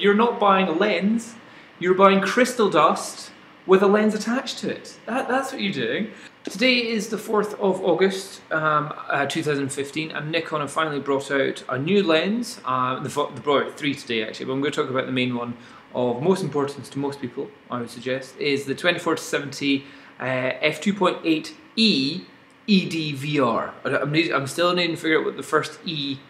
You're not buying a lens, you're buying crystal dust with a lens attached to it. That's what you're doing. Today is the 4th of August 2015, and Nikon have finally brought out a new lens. They brought out 3 today actually, but I'm going to talk about the main one of most importance to most people, I would suggest, is the 24-70 f2.8e EDVR. I'm still needing to figure out what the first E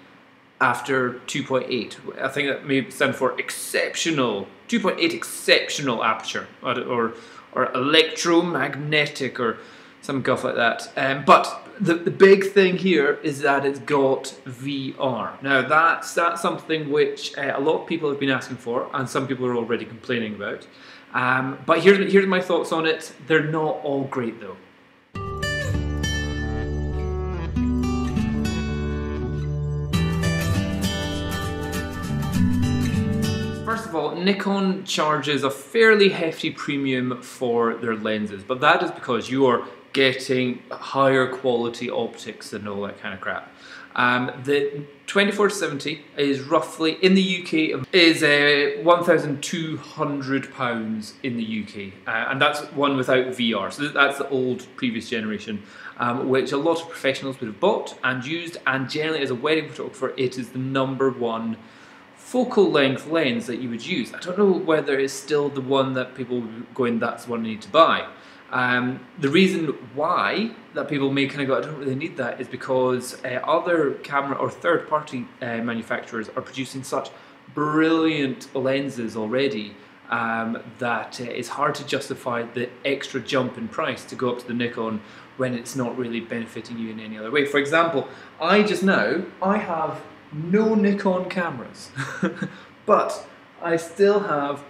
after 2.8. I think that may stand for exceptional, 2.8 exceptional aperture, or electromagnetic, or some guff like that. But the big thing here is that it's got VR. Now that's something which a lot of people have been asking for, and some people are already complaining about. But here's my thoughts on it. They're not all great though. First of all, Nikon charges a fairly hefty premium for their lenses, but that is because you are getting higher quality optics and all that kind of crap. The 24-70 is roughly, in the UK, is £1,200 in the UK, and that's one without VR, so that's the old previous generation, which a lot of professionals would have bought and used, and generally as a wedding photographer it is the #1 focal length lens that you would use. I don't know whether it's still the one that people would go in, that's the one I need to buy. The reason why that people may kind of go, I don't really need that, is because other camera or third-party manufacturers are producing such brilliant lenses already that it's hard to justify the extra jump in price to go up to the Nikon when it's not really benefiting you in any other way. For example, I have no Nikon cameras, but I still have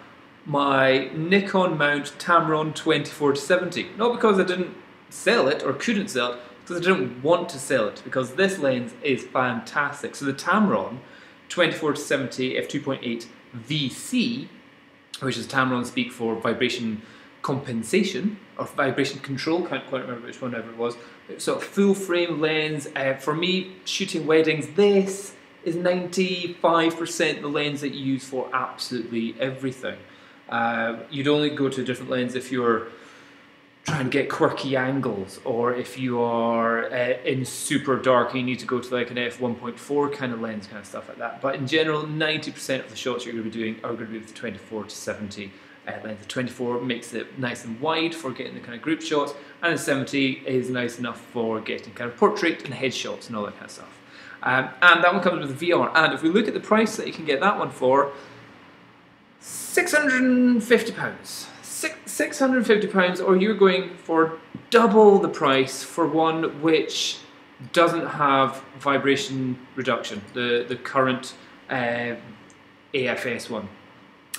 my Nikon mount Tamron 24-70. Not because I didn't sell it or couldn't sell it, because I didn't want to sell it, because this lens is fantastic. So the Tamron 24-70 f2.8 VC, which is Tamron speak for vibration compensation or vibration control, can't quite remember which one ever it was. So a full frame lens. For me, shooting weddings, this is 95% the lens that you use for absolutely everything. You'd only go to a different lens if you're trying to get quirky angles, or if you are in super dark and you need to go to like an f1.4 kind of lens, kind of stuff like that. But in general, 90% of the shots you're going to be doing are going to be with the 24-70 lens. The 24 makes it nice and wide for getting the kind of group shots, and the 70 is nice enough for getting kind of portrait and headshots and all that kind of stuff. And that one comes with VR, and if we look at the price that you can get that one for, £650. £650, or you're going for double the price for one which doesn't have vibration reduction, the current AFS one.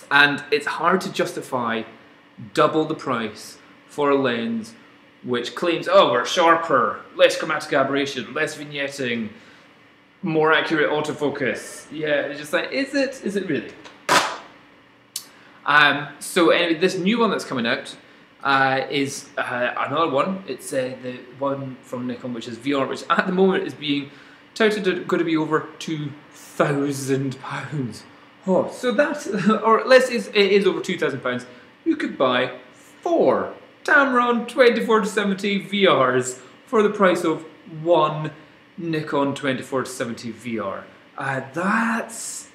And it's hard to justify double the price for a lens which claims, oh, we're sharper, less chromatic aberration, less vignetting, more accurate autofocus. Yeah, it's just like, is it really? So anyway, this new one that's coming out is another one. It's the one from Nikon, which is VR, which at the moment is being touted going to be over £2,000. Oh, so that, or it is over £2,000. You could buy 4 Tamron 24-70 VRs for the price of 1 Nikon 24-70 VR. That's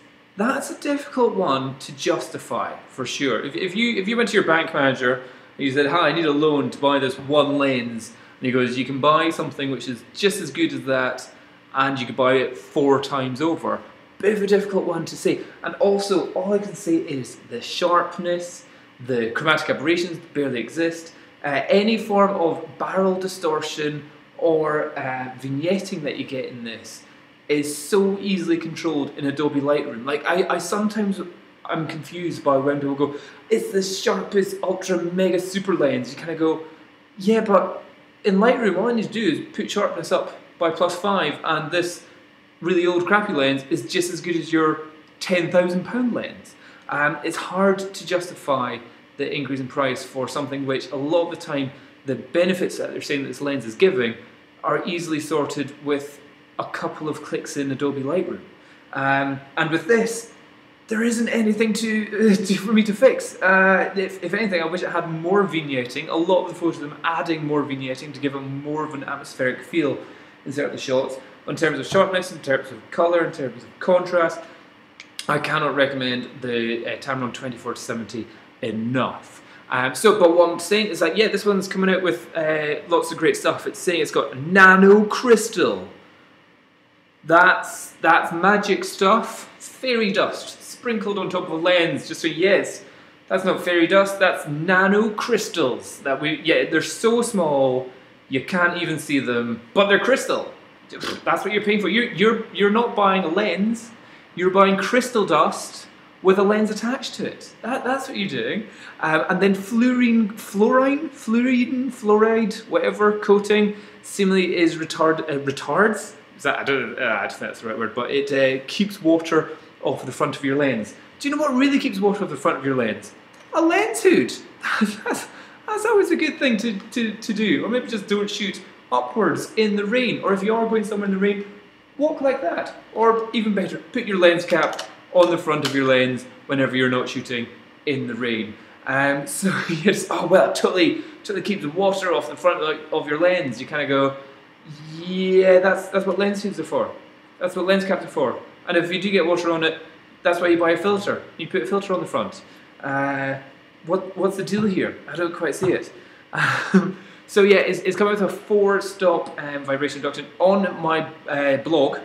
a difficult one to justify, for sure. If you went to your bank manager and you said, hi, I need a loan to buy this one lens, and he goes, you can buy something which is just as good as that, and you could buy it 4 times over. Bit of a difficult one to say. And also, all I can say is the sharpness, the chromatic aberrations barely exist, any form of barrel distortion or vignetting that you get in this is so easily controlled in Adobe Lightroom. Like, I sometimes I'm confused by when people go, it's the sharpest ultra mega super lens. You kind of go, yeah, but in Lightroom all I need to do is put sharpness up by +5, and this really old crappy lens is just as good as your £10,000 lens. It's hard to justify the increase in price for something which a lot of the time the benefits that they're saying that this lens is giving are easily sorted with a couple of clicks in Adobe Lightroom. And with this, there isn't anything for me to fix. If anything, I wish it had more vignetting. A lot of the photos of them adding more vignetting to give them more of an atmospheric feel in certain shots. In terms of sharpness, in terms of colour, in terms of contrast, I cannot recommend the Tamron 24-70 enough. But what I'm saying is that, yeah, this one's coming out with lots of great stuff. It's saying it's got nano crystal. That's magic stuff. Fairy dust sprinkled on top of a lens. Just so, yes, that's not fairy dust. That's nano crystals. They're so small you can't even see them, but they're crystal. That's what you're paying for. You're not buying a lens. You're buying crystal dust with a lens attached to it. That's what you're doing. And then fluoride, whatever coating, seemingly is retards. I don't think that's the right word, but it keeps water off the front of your lens. Do you know what really keeps water off the front of your lens? A lens hood. That's always a good thing to do. Or maybe just don't shoot upwards in the rain. Or if you are going somewhere in the rain, walk like that. Or even better, put your lens cap on the front of your lens whenever you're not shooting in the rain. So yes, oh well, totally keeps the water off the front of your lens. You kind of go, yeah, that's what lens hoods are for. That's what lens caps are for. And if you do get water on it, that's why you buy a filter. You put a filter on the front. What's the deal here? I don't quite see it. So yeah, it's come out with a 4-stop vibration reduction. On my blog,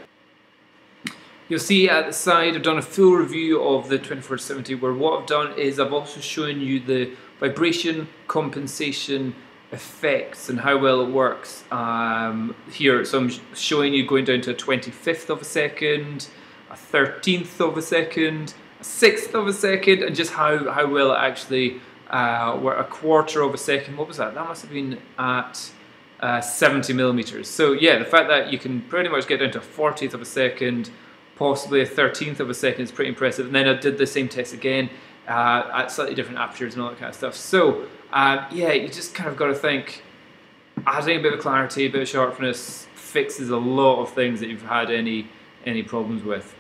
you'll see at the side I've done a full review of the 24-70, where what I've done is I've also shown you the vibration compensation effects and how well it works here. So I'm showing you going down to a 25th of a second, a 13th of a second, a 6th of a second, and just how well it actually were a quarter of a second. What was that? That must have been at 70 millimeters. So yeah, the fact that you can pretty much get down to a 40th of a second, possibly a 13th of a second, is pretty impressive. And then I did the same test again at slightly different apertures and all that kind of stuff. So yeah, you just kind of got to think, adding a bit of clarity, a bit of sharpness fixes a lot of things that you've had any problems with.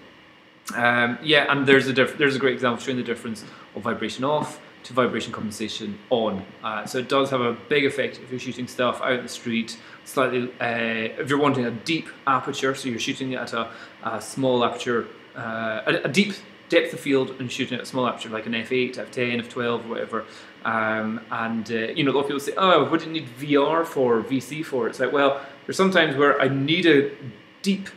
Yeah, and there's a great example showing the difference of vibration off to vibration compensation on. So it does have a big effect if you're shooting stuff out in the street, slightly, if you're wanting a deep aperture, so you're shooting at a small aperture, a deep depth of field and shooting at a small aperture like an f8, f10, f12, whatever. You know, a lot of people say, oh, what do you need VR for, VC for? It's like, well, there's sometimes where I need a deep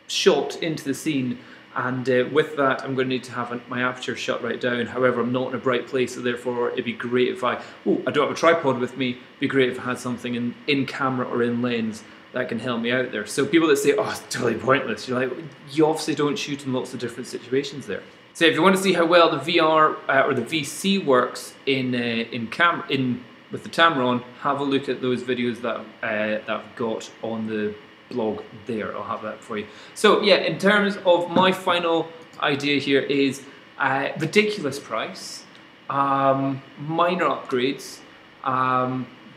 shot into the scene, and with that I'm going to need to have my aperture shut right down. However, I'm not in a bright place, so therefore it'd be great if I don't have a tripod with me, it'd be great if I had something in camera or in lens that can help me out there. So people that say, oh, it's totally pointless, you're like, you obviously don't shoot in lots of different situations there. So if you want to see how well the VR or the VC works with the Tamron, have a look at those videos that I've got on the blog there. I'll have that for you. So yeah, in terms of my final idea here is ridiculous price, minor upgrades,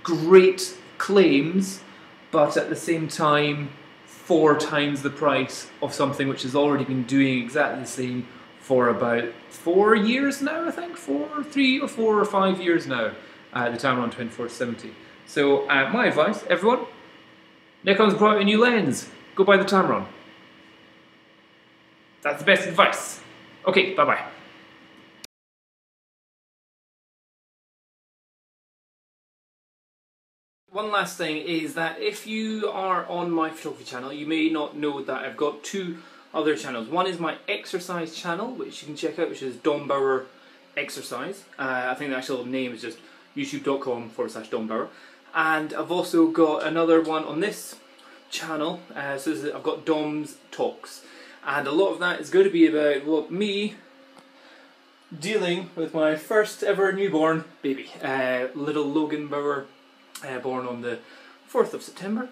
great claims, but at the same time 4 times the price of something which has already been doing exactly the same for about 4 years now, I think, 3 or 4 or 5 years now, the Tamron 24-70. So my advice, everyone, Nikon's brought out a new lens, go buy the Tamron. That's the best advice. Okay, bye bye. One last thing is that if you are on my photography channel, you may not know that I've got 2 other channels. One is my exercise channel, which you can check out, which is Dom Bauer Exercise. I think the actual name is just youtube.com/Dom Bauer. And I've also got another one on this channel, so I've got Dom's Talks. And a lot of that is going to be about me dealing with my first ever newborn baby, little Logan Bauer, born on the 4th of September.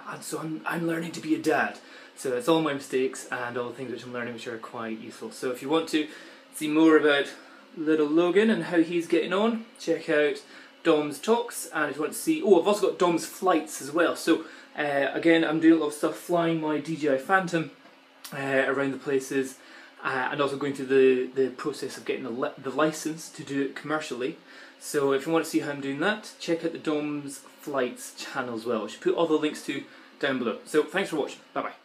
And so I'm learning to be a dad. So it's all my mistakes and all the things which I'm learning which are quite useful. So if you want to see more about little Logan and how he's getting on, check out Dom's Talks. And if you want to see, I've also got Dom's Flights as well. So again, I'm doing a lot of stuff flying my DJI Phantom around the places, and also going through the process of getting the license to do it commercially. So if you want to see how I'm doing that, check out the Dom's Flights channel as well, which I should put all the links to down below. So thanks for watching, bye bye.